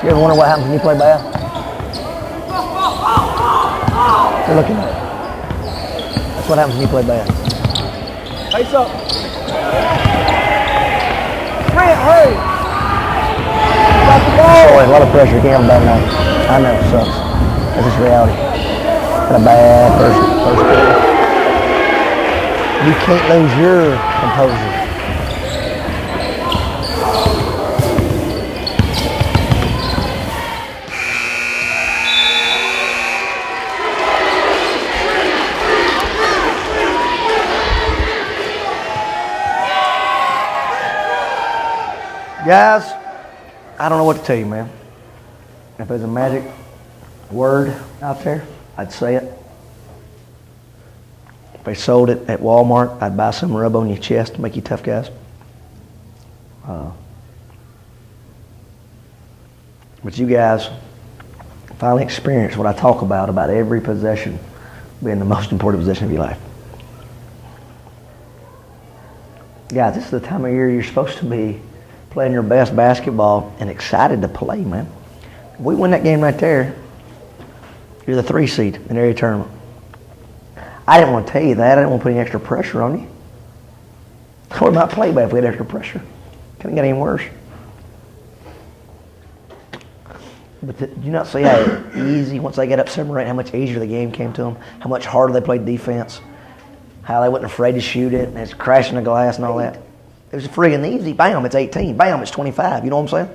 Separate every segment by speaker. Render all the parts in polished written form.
Speaker 1: You ever wonder what happens when you play bad? You're looking at it. That's what happens when you play bad.
Speaker 2: Face up. Can't hurry. Got the ball.
Speaker 1: Boy, a lot of pressure. You can't have a bad night. I know it sucks. That's just reality. Got a bad first quarter. You can't lose your composure. Guys, I don't know what to tell you, man. If there's a magic word out there, I'd say it. If they sold it at Walmart, I'd buy some, rub on your chest to make you tough guys. But you guys finally experienced what I talk about every possession being the most important possession of your life. Guys, this is the time of year you're supposed to be playing your best basketball and excited to play, man. If we win that game right there, you're the 3 seed in the area tournament. I didn't want to tell you that. I didn't want to put any extra pressure on you. I would not play bad if we had extra pressure. Couldn't get any worse. But did you not see how easy, once they got up 7-8, how much easier the game came to them? How much harder they played defense? How they wasn't afraid to shoot it, and it's crashing the glass and all that. It was friggin' easy. Bam, it's 18. Bam, it's 25. You know what I'm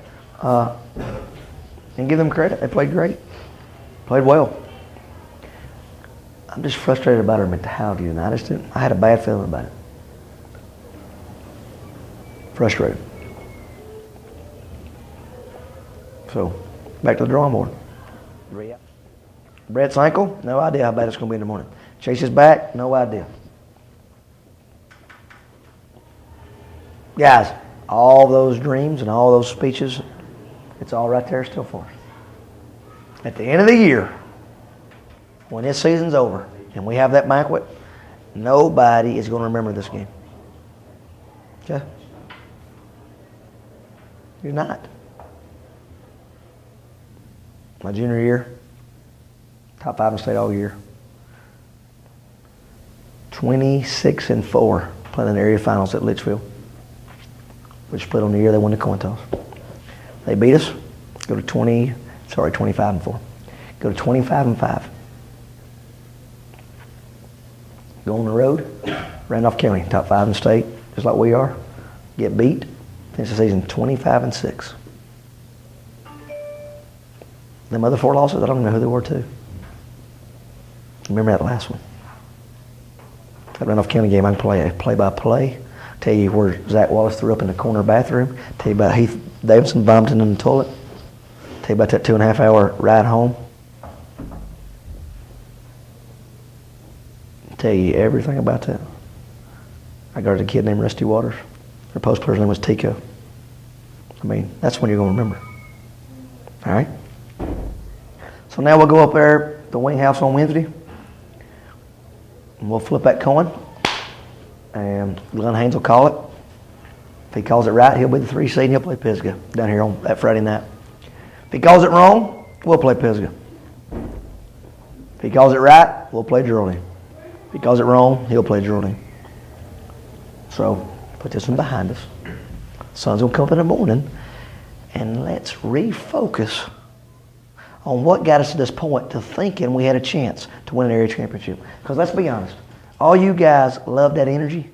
Speaker 1: saying? And give them credit. They played great. Played well. I'm just frustrated about our mentality tonight. I had a bad feeling about it. Frustrated. So, back to the drawing board. Brett's ankle, no idea how bad it's going to be in the morning. Chase's back, no idea. Guys, all those dreams and all those speeches, it's all right there still for us. At the end of the year, when this season's over and we have that banquet, nobody is going to remember this game. Okay? You're not. My junior year, top 5 in the state all year. 26-4 playing in the area finals at Litchfield. We split on the year they won the coin toss. They beat us. Go to 25-4. Go to 25-5. Go on the road. Randolph County, top 5 in the state, just like we are. Get beat. Finish the season 25-6. Them other 4 losses, I don't even know who they were too. Remember that last one. That Randolph County game, I can play a play-by-play. Tell you where Zach Wallace threw up in the corner bathroom. Tell you about Heath Davidson vomiting in the toilet. Tell you about that 2.5-hour ride home. Tell you everything about that. I guarded a kid named Rusty Waters. Their post player's name was Tico. I mean, that's when you're going to remember. All right? So now we'll go up there at the Wing House on Wednesday. And we'll flip that coin. And Glenn Haynes will call it. If he calls it right, he'll be the 3 seed and he'll play Pisgah down here on that Friday night. If he calls it wrong, we'll play Pisgah. If he calls it right, we'll play Geraldine. If he calls it wrong, he'll play Geraldine. So, put this one behind us. Sun's going to come up in the morning. And let's refocus on what got us to this point to thinking we had a chance to win an area championship. Because let's be honest, all you guys loved that energy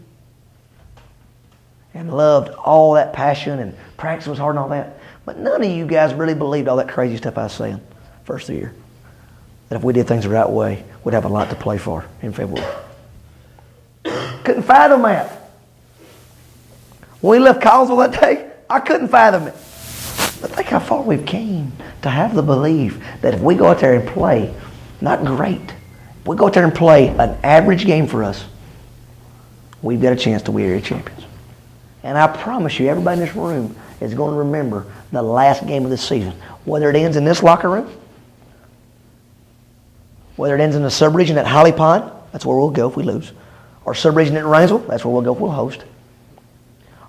Speaker 1: and loved all that passion and practice was hard and all that. But none of you guys really believed all that crazy stuff I was saying first of the year. That if we did things the right way, we'd have a lot to play for in February. Couldn't fathom that. When we left Collinsville that day, I couldn't fathom it. But think how far we've came to have the belief that if we go out there and play, not great, if we go out there and play an average game for us, we've got a chance to win area champions. And I promise you, everybody in this room is going to remember the last game of the season. Whether it ends in this locker room, whether it ends in the sub-region at Holly Pond, that's where we'll go if we lose, or sub-region at Rainsville, that's where we'll go if we'll host,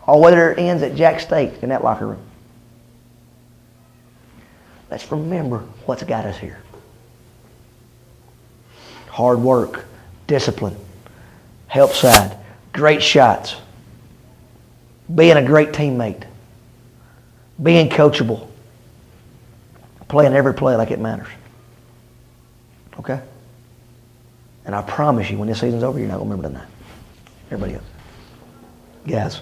Speaker 1: or whether it ends at Jack State in that locker room. Let's remember what's got us here. Hard work, discipline, help side, great shots, being a great teammate, being coachable, playing every play like it matters. Okay? And I promise you, when this season's over, you're not going to remember tonight. Everybody else. Guys,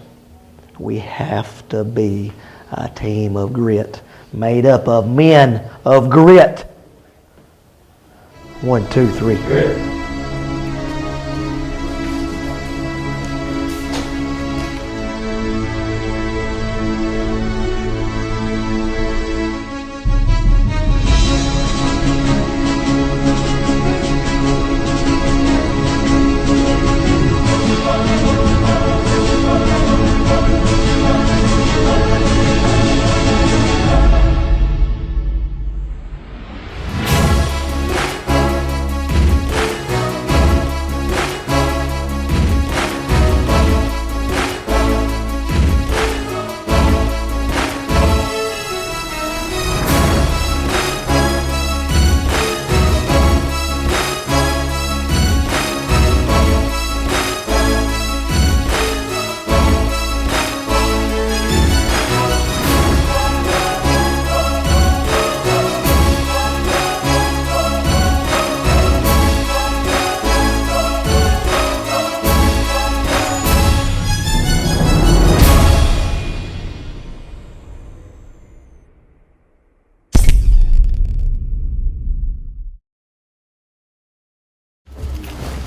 Speaker 1: we have to be a team of grit, made up of men of grit. 1, 2, 3. Grit.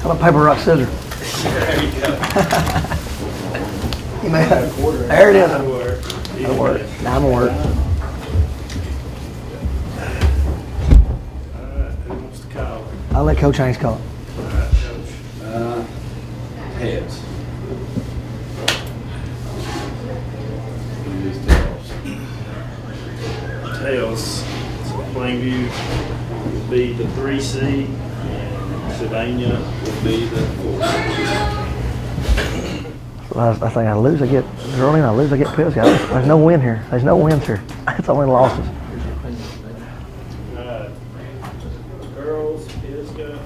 Speaker 1: How about paper, rock, scissors?
Speaker 3: There you go.
Speaker 1: You may have. There it is. That'll work. Now I'm work.
Speaker 3: Alright, who wants to call?
Speaker 1: I'll let Coach Haynes call it.
Speaker 3: Alright, Coach.
Speaker 4: Heads.
Speaker 3: Tails. So Plainview will be the 3C and Sylvania will be the 4C.
Speaker 1: I think I lose, I get Geraldine, I lose, I get pissed. There's no win here. There's no wins here. It's only losses.
Speaker 3: Girls, Pisgah.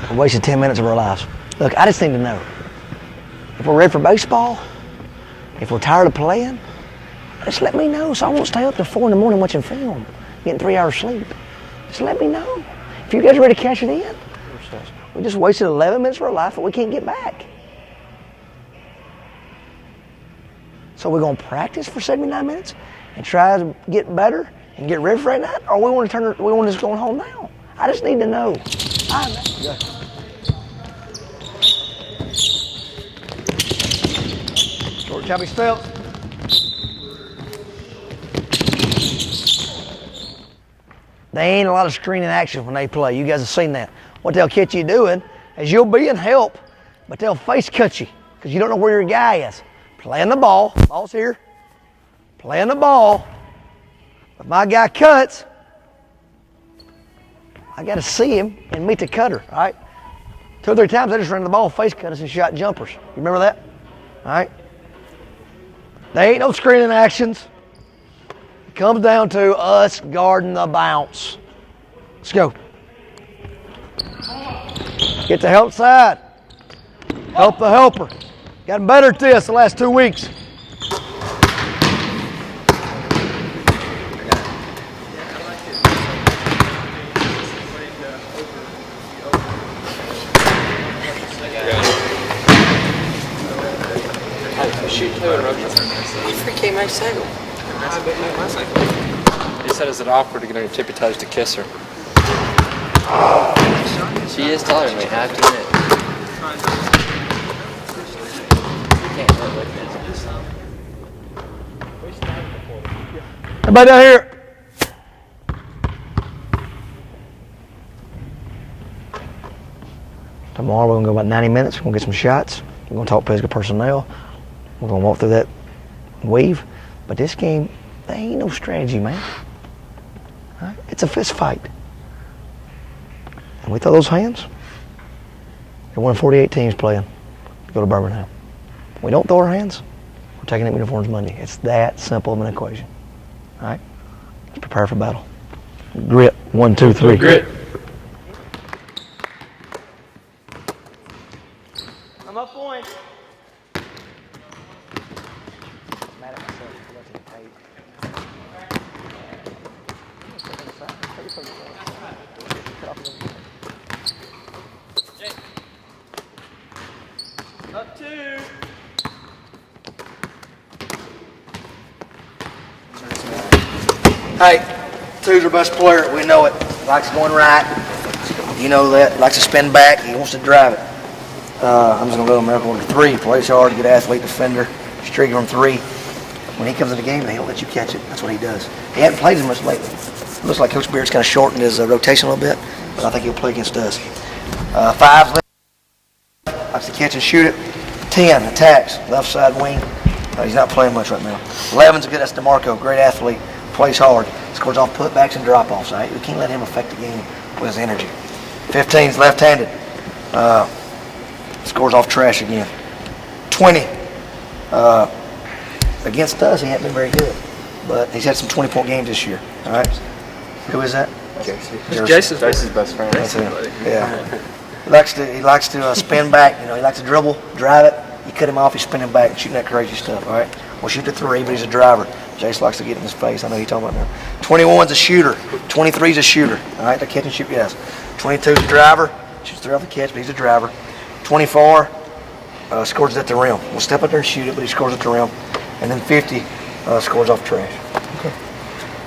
Speaker 1: We wasted 10 minutes of our lives. Look, I just need to know. If we're ready for baseball, if we're tired of playing, just let me know so I won't stay up till 4 in the morning watching film, getting 3 hours sleep. Just let me know. If you guys are ready to cash it in, we just wasted 11 minutes of our life that we can't get back. So we're going to practice for 79 minutes and try to get better and get ready for that night, or we want to just go home now? I just need to know. Short choppy spell. There ain't a lot of screening action when they play. You guys have seen that. What they'll catch you doing is you'll be in help, but they'll face cut you because you don't know where your guy is. Playing the ball. Ball's here. Playing the ball. If my guy cuts, I got to see him and meet the cutter, all right? 2 or 3 times they just ran the ball, face cut us, and shot jumpers. You remember that? All right? There ain't no screening actions. It comes down to us guarding the bounce. Let's go. Get the help side. Help the helper. Gotten better at this the last 2 weeks.
Speaker 5: Shoot two in rugby. He freaking my cycle. I didn't make my cycle. He said, is it awkward to get on your tippy toes to kiss her? She is taller than me, I have to admit. You can't live with
Speaker 1: Everybody down here. Tomorrow we're going to go about 90 minutes. We're going to get some shots. We're going to talk Pisgah personnel. We're going to walk through that weave. But this game, there ain't no strategy, man. Right? It's a fist fight. And we throw those hands. You're one of 48 teams playing to go to Birmingham. We don't throw our hands. We're taking up uniforms Monday. It's that simple of an equation. All right? Let's prepare for battle. Grit. 1, 2, 3.
Speaker 5: Grit.
Speaker 2: I'm up point. Up 2.
Speaker 1: Hey, two's our best player. We know it. Likes going right. You know that. Likes to spin back. He wants to drive it. I'm just going to go American order 3. Plays hard, good athlete, defender. Strigger on 3. When he comes in the game, he'll let you catch it. That's what he does. He hasn't played as much lately. Looks like Coach Beard's kind of shortened his rotation a little bit, but I think he'll play against us. 5 likes to catch and shoot it. 10 attacks, left side wing. He's not playing much right now. 11's good. That's DeMarco, great athlete, plays hard, scores off putbacks and drop-offs. Right? We can't let him affect the game with his energy. 15's left-handed, scores off trash again. 20, against us, he hasn't been very good, but he's had some 20-point games this year. All right, who is that?
Speaker 5: Jason's best friend.
Speaker 1: That's him. Yeah. He likes to spin back. You know, he likes to dribble, drive it. You cut him off, he's spinning back, shooting that crazy stuff. All right. We'll shoot the 3, but he's a driver. Jace likes to get in his face. I know you're talking about now. 21's a shooter. 23's a shooter. All right. The catch and shoot, yes. 22's a driver. Shoots 3 off the catch, but he's a driver. 24 scores at the rim. We'll step up there and shoot it, but he scores at the rim. And then 50 scores off trash. Okay.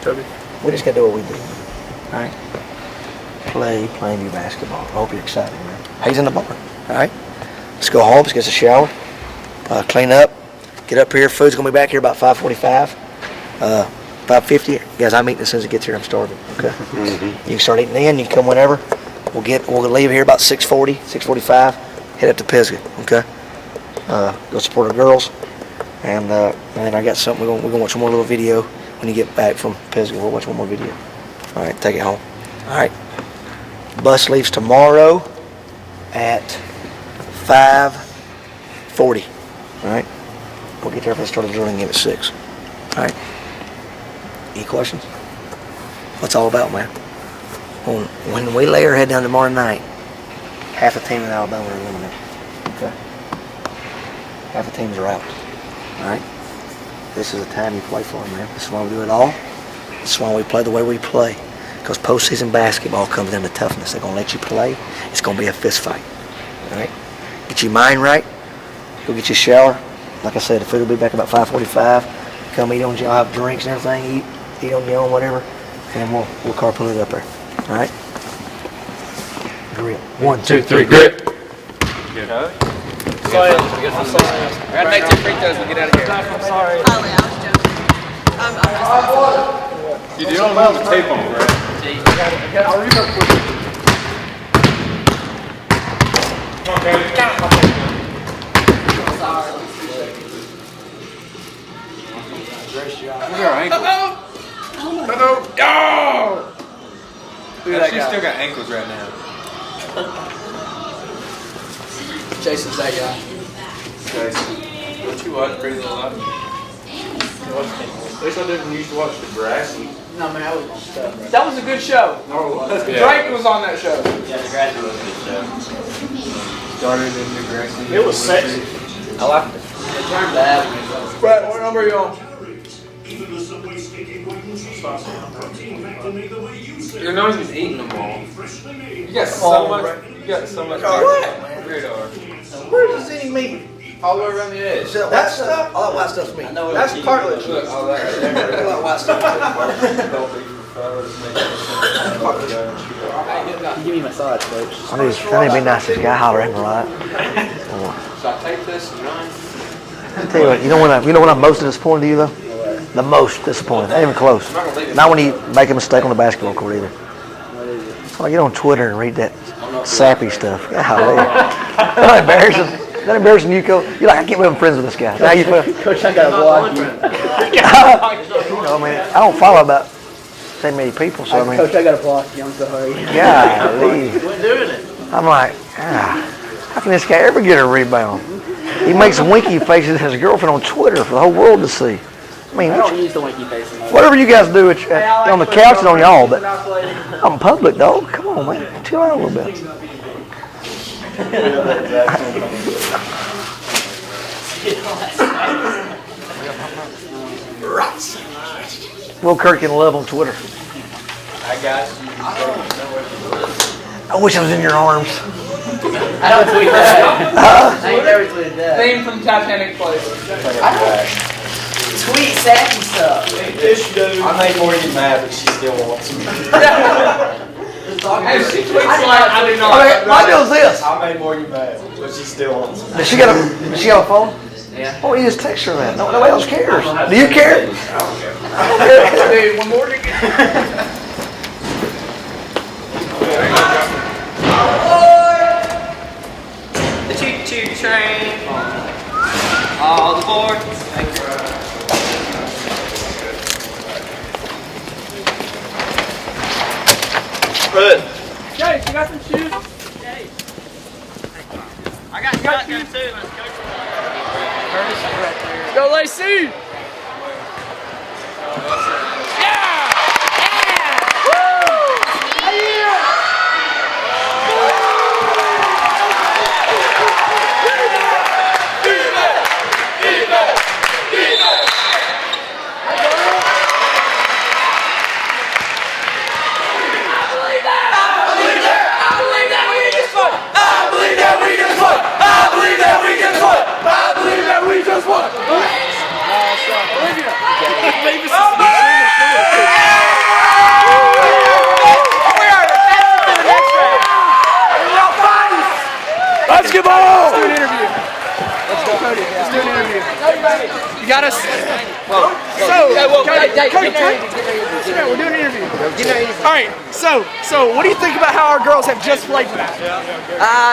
Speaker 5: Toby.
Speaker 1: We just got to do what we do. All right. Play Plainview basketball. I hope you're excited, man. He's in the barn. All right. Let's go home. Let's get a shower. Clean up. Get up here. Food's gonna be back here about 5:45. 5:50. Guys, I'm eating as soon as it gets here. I'm starving. Okay. You can start eating then. You can come whenever. We'll leave here about 6:40, 6:45. Head up to Pisgah. Okay. Go support our girls. And then I got something. We're gonna watch one more little video when you get back from Pisgah. We'll watch one more video. All right. Take it home. All right. Bus leaves tomorrow at 5:40. All right. We'll get there for the start of the drilling game at 6. All right. Any questions? What's it all about, man? When we lay our head down tomorrow night, half the team in Alabama are eliminated. Okay. Half the teams are out. All right. This is the time you play for, man. This is why we do it all. This is why we play the way we play. Because postseason basketball comes down to toughness. They're going to let you play. It's going to be a fist fight. All right? Get your mind right. Go get your shower. Like I said, the food will be back about 5:45. Come eat on your own. I'll have drinks and everything. Eat on your own, whatever. And we'll carpool it up there. All right? Grit. 1, 2, 3, grit.
Speaker 5: We gotta make 2 free throws when we get out of here.
Speaker 2: I'm sorry.
Speaker 4: Holly, I was joking. I'm just
Speaker 5: You don't have the tape on, right?
Speaker 2: I'll read up quick.
Speaker 5: Come on, baby. Look at her ankles. Hello. Oh! She's still got ankles right now.
Speaker 2: Jason's that guy.
Speaker 5: Jason, don't you watch Pretty Little Liars?
Speaker 3: At least I didn't used to watch Degrassi.
Speaker 2: No, man, I was on stuff. That was a good show. Drake was on that show.
Speaker 6: Yeah, Degrassi was a good show.
Speaker 5: Started in Degrassi.
Speaker 3: It was sexy.
Speaker 2: I liked it.
Speaker 6: It turned bad when it was.
Speaker 2: Brett, what number are you on?
Speaker 5: You're not even eating them all. You got so much. You got so much. Radar.
Speaker 1: Where's the zinny meat?
Speaker 5: All the way around the edge.
Speaker 1: That stuff? All that white stuff's meat.
Speaker 2: That's cartilage.
Speaker 5: Look, all that.
Speaker 1: All that white stuff.
Speaker 2: Give me my sides, coach.
Speaker 1: I need to be nice to this guy hollering a lot.
Speaker 5: Should I take this and run?
Speaker 1: I tell you what, you know when I'm most disappointed in you though? The most disappointed. Not even close. Not when you make a mistake on the basketball court either. I get on Twitter and read that sappy stuff. Golly. That's embarrassing. Is that embarrassing you, Coach? You're like, I can't believe I'm friends with this guy. How you feel?
Speaker 2: Coach, I got a block you.
Speaker 1: You know, I mean, I don't follow about that many people, so I mean.
Speaker 2: Coach, I got a block you. I'm sorry.
Speaker 1: Golly.
Speaker 6: Quit doing it.
Speaker 1: I'm like, how can this guy ever get a rebound? He makes winky faces at his girlfriend on Twitter for the whole world to see. I mean,
Speaker 2: I don't use the winky face.
Speaker 1: whatever you guys do on the couch is on y'all, but I'm public, dog. Come on, man. Chill out a little bit. Will Kirk in love on Twitter.
Speaker 6: I got you.
Speaker 1: I wish I was in your arms.
Speaker 6: I don't tweet that. I ain't never tweeted that.
Speaker 2: Theme from Titanic plays.
Speaker 6: Tweet sappy stuff. I made more than you mad, but she still wants me.
Speaker 2: Hey, she tweets like I do not.
Speaker 1: Okay, my deal is this.
Speaker 6: I made more than you mad, but she still wants me.
Speaker 1: Does she got a phone?
Speaker 6: Yeah.
Speaker 1: Oh, you just text her that. Nobody else cares. Do you care?
Speaker 6: I don't care.
Speaker 2: Dude, one more to get.
Speaker 7: The choo-choo train. All aboard.
Speaker 3: Good.
Speaker 2: Jay, you got some shoes?
Speaker 7: I got shotgun too. Let's go.
Speaker 2: Go, Lacey!
Speaker 1: Basketball!
Speaker 2: Let's do an interview. Let's go, Cody. Let's do an interview. You got us. Cody, we're doing an interview. All right. So what do you think about how our girls have just played tonight?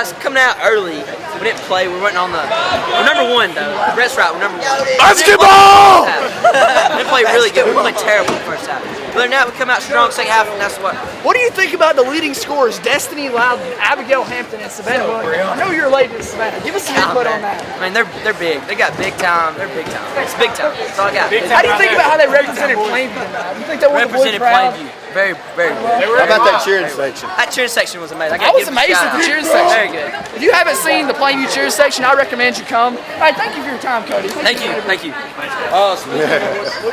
Speaker 7: It's coming out early. We didn't play. We're waiting on we're number one though. Brett's right. We're number one.
Speaker 1: Basketball!
Speaker 7: We didn't play really good. We played terrible the first half. But now we come out strong second half, and that's what.
Speaker 2: What do you think about the leading scorers, Destiny Loud, Abigail Hampton, and Savannah Williams? I know you're related to Savannah. Give us some input on that.
Speaker 7: I mean, they're big. They got big time. They're big time. It's big time. That's all I got.
Speaker 2: How do you think about how they represented Plainview tonight? You think they won the boys'
Speaker 7: Represented
Speaker 2: proud?
Speaker 7: Plainview. Very, very good.
Speaker 3: How about that cheering section?
Speaker 7: That cheering section was amazing.
Speaker 2: I was amazed at the cheering section.
Speaker 7: Very good.
Speaker 2: If you haven't seen the Plainview cheering section, I recommend you come. All right, thank you for your time, Cody.
Speaker 7: Thank you. Thank you.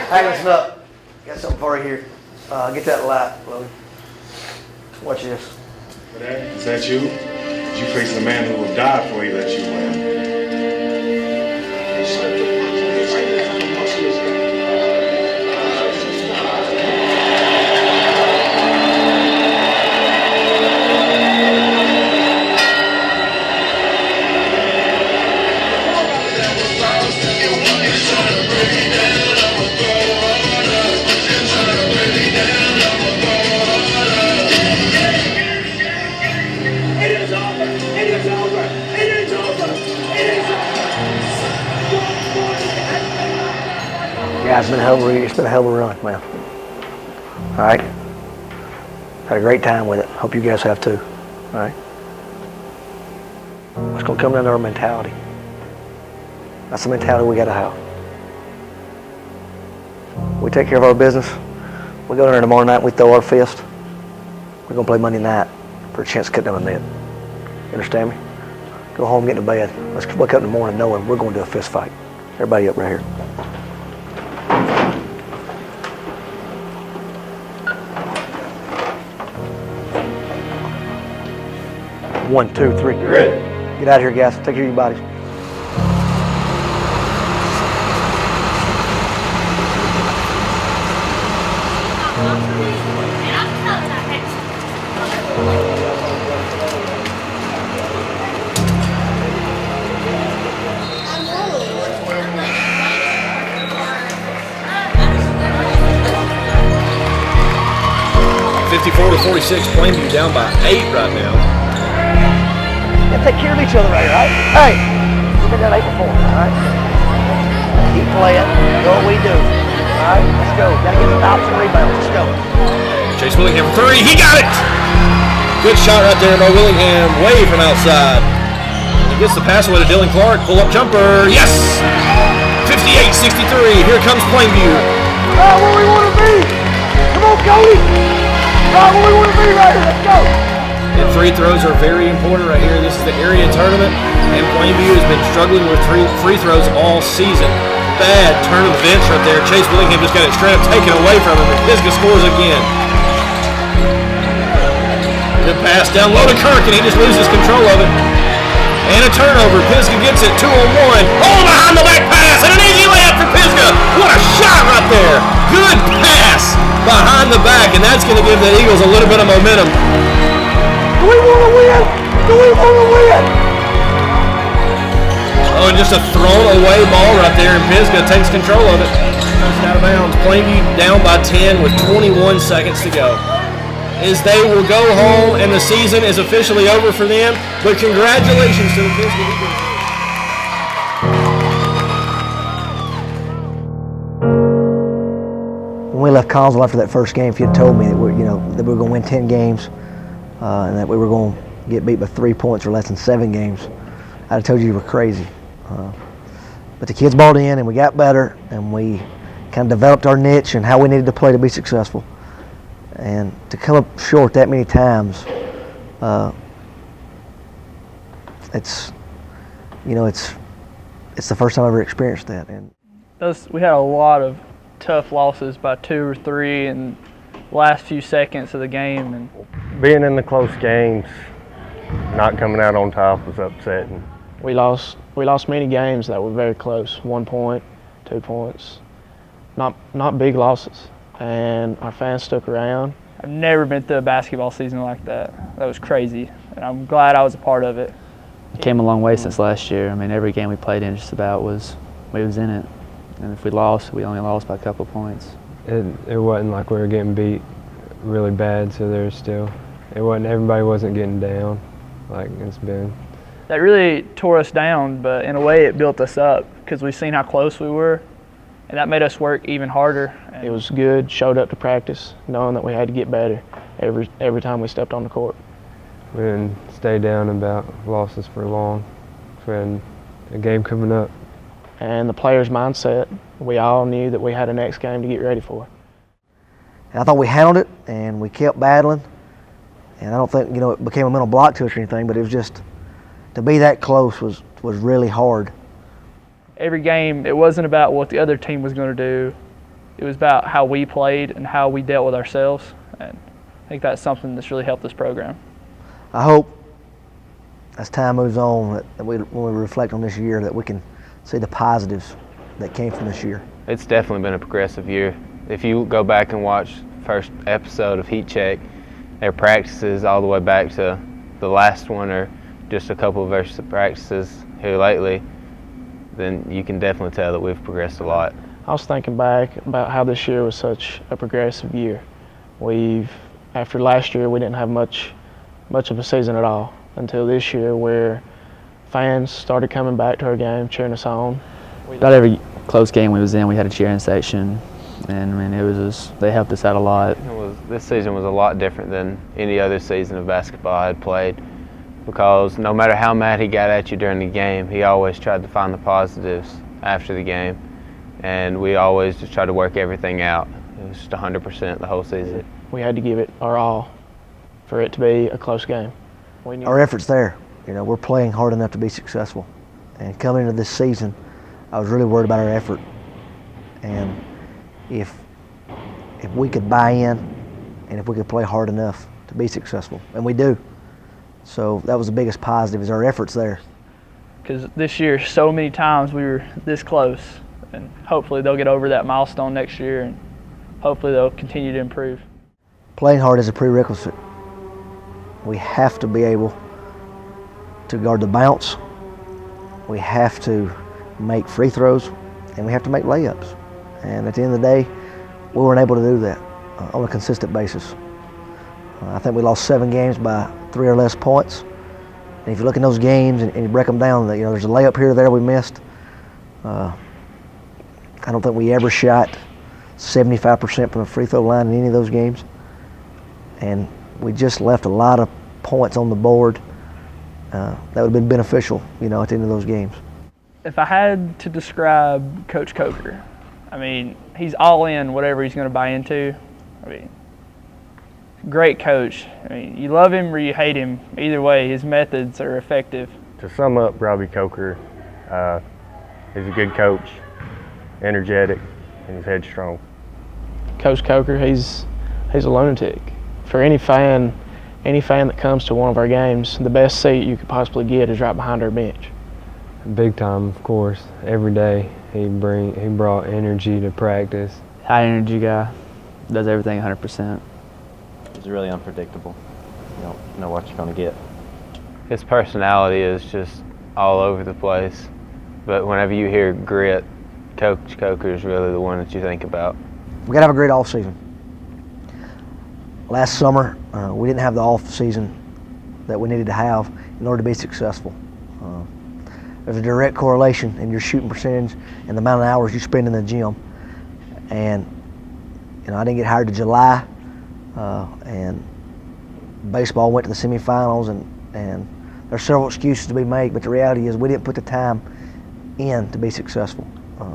Speaker 1: Hey, listen up. Got something for you here. Get that light, Chloe. Watch this.
Speaker 8: Is that you? You facing a man who will die before he lets you win.
Speaker 1: Yeah, it's been a hell of a run, man. All right. Had a great time with it. Hope you guys have too. All right. It's gonna come down to our mentality. That's the mentality we gotta have. We take care of our business. We go in there tomorrow night and we throw our fist. We're gonna play Monday night for a chance to cut down the net. You understand me? Go home, get into bed. Let's wake up in the morning knowing we're gonna do a fist fight. Everybody up right here. One, two, three.
Speaker 8: Ready.
Speaker 1: Get out of here, guys. Take care of your bodies.
Speaker 9: 54-46, Plainview down by 8 right now.
Speaker 1: Gotta take care of each other right here, right? Hey, we've been down 8 before, all right? Keep playing, do what we do. All right, let's go. Gotta get stops and rebounds. Let's go.
Speaker 9: Chase Willingham for 3. He got it! Good shot right there by Willingham, way from outside. He gets the pass away to Dylan Clark. Pull-up jumper. Yes! 58-63. Here comes Plainview.
Speaker 1: Right where we want to be. Come on, Cody. Right where we want to be right here. Let's go.
Speaker 9: And free throws are very important right here. This is the area tournament, and Plainview has been struggling with free throws all season. Bad turn of events right there. Chase Willingham just got it straight up taken away from him, and Pisgah scores again. Good pass down low to Kirk, and he just loses control of it. And a turnover. Pisgah gets it 2-on-1. Oh, behind the back pass, and an easy layup for Pisgah. What a shot right there. Good pass behind the back, and that's going to give the Eagles a little bit of momentum.
Speaker 1: Do we want to win? Do we want to win?
Speaker 9: Oh, and just a thrown away ball right there, and Pisgah takes control of it. Just out of bounds. Plainview down by 10 with 21 seconds to go. As they will go home, and the season is officially over for them. But congratulations to the Pisgah Eagles.
Speaker 1: When we left Collinsville after that first game, if you had told me that we were going to win 10 games and that we were going to get beat by 3 points or less than 7 games, I'd have told you were crazy. But the kids bought in, and we got better, and we kind of developed our niche and how we needed to play to be successful. And to come up short that many times, it's the first time I've ever experienced that. And
Speaker 2: we had a lot of tough losses by 2 or 3 in the last few seconds of the game. And
Speaker 10: being in the close games, not coming out on top was upsetting.
Speaker 11: We lost many games that were very close, 1 point, 2 points, not big losses, and our fans stuck around.
Speaker 2: I've never been through a basketball season like that. That was crazy, and I'm glad I was a part of it.
Speaker 12: Came a long way since last year. I mean, every game we played in just about we was in it, and if we lost, we only lost by a couple of points.
Speaker 13: It wasn't like we were getting beat really bad, so everybody wasn't getting down like it's been.
Speaker 2: That really tore us down, but in a way it built us up because we've seen how close we were, and that made us work even harder.
Speaker 11: It was good, showed up to practice, knowing that we had to get better every time we stepped on the court.
Speaker 13: We didn't stay down about losses for long. We had a game coming up.
Speaker 11: And the players' mindset, we all knew that we had a next game to get ready for.
Speaker 1: And I thought we handled it, and we kept battling. And I don't think it became a mental block to us or anything, but it was just to be that close was really hard.
Speaker 2: Every game, it wasn't about what the other team was going to do. It was about how we played and how we dealt with ourselves. And I think that's something that's really helped this program.
Speaker 1: I hope as time moves on that when we reflect on this year that we can see the positives that came from this year.
Speaker 5: It's definitely been a progressive year. If you go back and watch the first episode of Heat Check, their practices all the way back to the last one or just a couple of practices here lately, then you can definitely tell that we've progressed a lot.
Speaker 11: I was thinking back about how this year was such a progressive year. After last year, we didn't have much of a season at all until this year, where fans started coming back to our game, cheering us on.
Speaker 12: About every close game we was in, we had a cheering section, and I mean, they helped us out a lot.
Speaker 5: This season was a lot different than any other season of basketball I had played, because no matter how mad he got at you during the game, he always tried to find the positives after the game, and we always just tried to work everything out. It was just 100% the whole season.
Speaker 11: We had to give it our all for it to be a close game.
Speaker 1: Our effort's there. We're playing hard enough to be successful. And coming into this season, I was really worried about our effort. And if we could buy in and if we could play hard enough to be successful, and we do. So that was the biggest positive, is our effort's there.
Speaker 2: Because this year, so many times we were this close, and hopefully they'll get over that milestone next year, and hopefully they'll continue to improve.
Speaker 1: Playing hard is a prerequisite. We have to be able to guard the bounce. We have to make free throws, and we have to make layups. And at the end of the day, we weren't able to do that on a consistent basis. I think we lost 7 games by 3 or less points. And if you look at those games and you break them down, there's a layup here or there we missed. I don't think we ever shot 75% from the free throw line in any of those games. And we just left a lot of points on the board that would have been beneficial, at the end of those games.
Speaker 2: If I had to describe Coach Coker, I mean, he's all in whatever he's going to buy into. I mean, great coach. I mean, you love him or you hate him. Either way, his methods are effective.
Speaker 10: To sum up, Robbie Coker, he's a good coach, energetic, and he's headstrong.
Speaker 11: Coach Coker, he's a lunatic. For any fan that comes to one of our games, the best seat you could possibly get is right behind our bench.
Speaker 13: Big time, of course. Every day he brought energy to practice.
Speaker 12: High energy guy, does everything 100%.
Speaker 14: He's really unpredictable. You don't know what you're going to get.
Speaker 5: His personality is just all over the place. But whenever you hear grit, Coach Coker is really the one that you think about.
Speaker 1: We got to have a great off season. Last summer, we didn't have the off season that we needed to have in order to be successful. There's a direct correlation in your shooting percentage and the amount of hours you spend in the gym. And I didn't get hired to July, and baseball went to the semifinals, and there's several excuses to be made, but the reality is we didn't put the time in to be successful.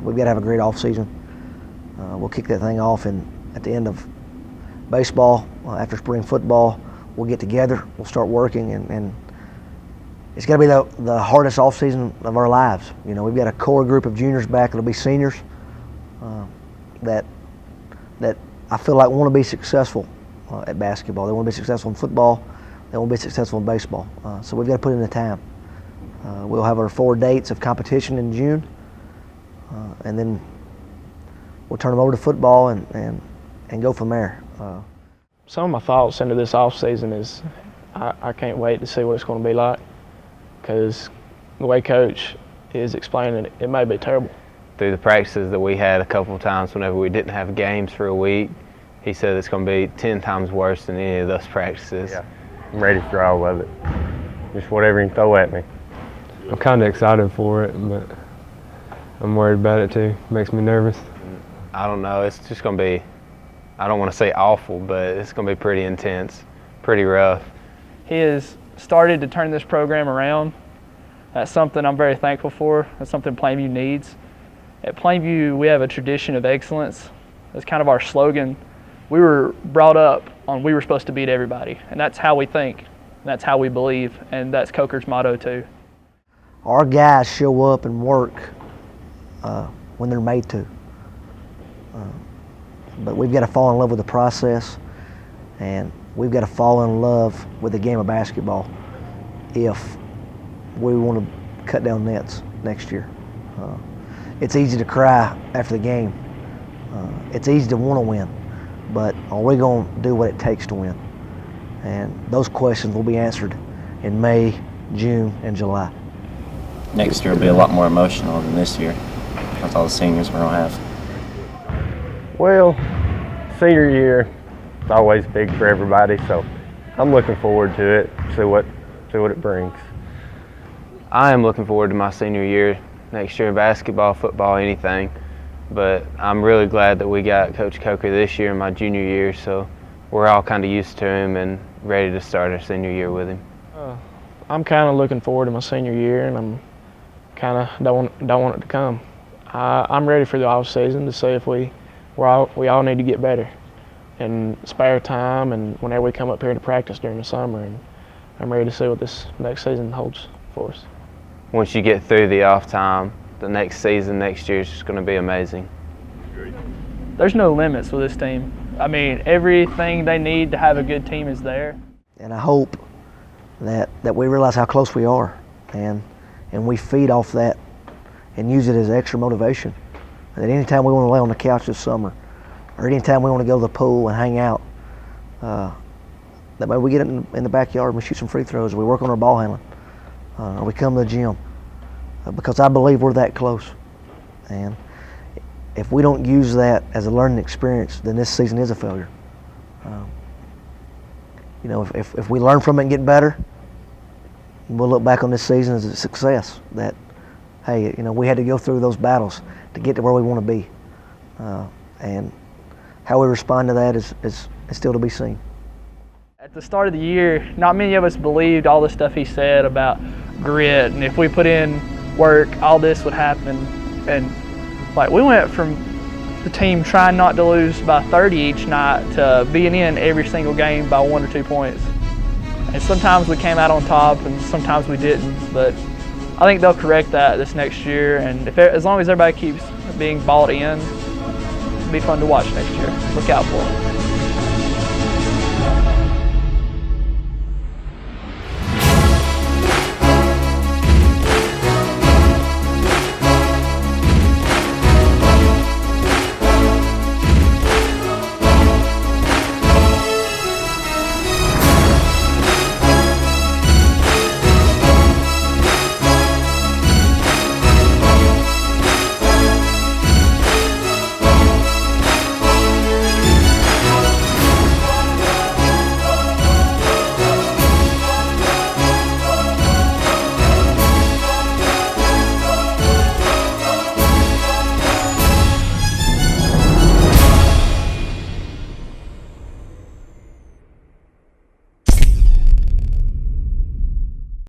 Speaker 1: We've got to have a great off season. We'll kick that thing off at the end of baseball, after spring football. We'll get together, we'll start working, and it's got to be the hardest off season of our lives. We've got a core group of juniors back that'll be seniors that I feel like want to be successful at basketball. They want to be successful in football. They want to be successful in baseball. So we've got to put in the time. We'll have our 4 dates of competition in June, and then we'll turn them over to football and go from there.
Speaker 11: Some of my thoughts into this off season is I can't wait to see what it's going to be like, because the way Coach is explaining it, it may be terrible.
Speaker 5: Through the practices that we had a couple of times whenever we didn't have games for a week, he said it's going to be 10 times worse than any of those practices.
Speaker 10: Yeah, I'm ready for all of it. Just whatever you can throw at me.
Speaker 13: I'm kind of excited for it, but I'm worried about it too. Makes me nervous.
Speaker 5: I don't know. It's just going to be, I don't want to say awful, but it's going to be pretty intense, pretty rough.
Speaker 2: He has started to turn this program around. That's something I'm very thankful for. That's something Plainview needs. At Plainview, we have a tradition of excellence. That's kind of our slogan. We were brought up on we were supposed to beat everybody, and that's how we think, and that's how we believe, and that's Coker's motto too.
Speaker 1: Our guys show up and work when they're made to. But we've got to fall in love with the process, and we've got to fall in love with the game of basketball if we want to cut down nets next year. It's easy to cry after the game. It's easy to want to win, but are we going to do what it takes to win? And those questions will be answered in May, June, and July.
Speaker 14: Next year will be a lot more emotional than this year with all the seniors we're going to have.
Speaker 10: Well, senior year is always big for everybody, so I'm looking forward to it, see what it brings.
Speaker 5: I am looking forward to my senior year next year in basketball, football, anything. But I'm really glad that we got Coach Coker this year in my junior year, so we're all kind of used to him and ready to start our senior year with him.
Speaker 11: I'm kind of looking forward to my senior year, and I'm kind of don't want it to come. I'm ready for the off season to see if we all need to get better and spare time, and whenever we come up here to practice during the summer, and I'm ready to see what this next season holds for us.
Speaker 5: Once you get through the off time, the next season, next year is just going to be amazing.
Speaker 2: There's no limits with this team. I mean, everything they need to have a good team is there.
Speaker 1: And I hope that we realize how close we are, and we feed off that and use it as extra motivation. That anytime we want to lay on the couch this summer, or anytime we want to go to the pool and hang out, that maybe we get in the backyard and we shoot some free throws, or we work on our ball handling, or we come to the gym, because I believe we're that close. And if we don't use that as a learning experience, then this season is a failure. you know, if we learn from it and get better, we'll look back on this season as a success. That, hey, you know, we had to go through those battles to get to where we want to be, and how we respond to that is still to be seen.
Speaker 2: At the start of the year, not many of us believed all the stuff he said about grit, and if we put in work, all this would happen. And like, we went from the team trying not to lose by 30 each night to being in every single game by 1 or 2 points. And sometimes we came out on top and sometimes we didn't, but I think they'll correct that this next year, and as long as everybody keeps being bought in, it'll be fun to watch next year. Look out for them.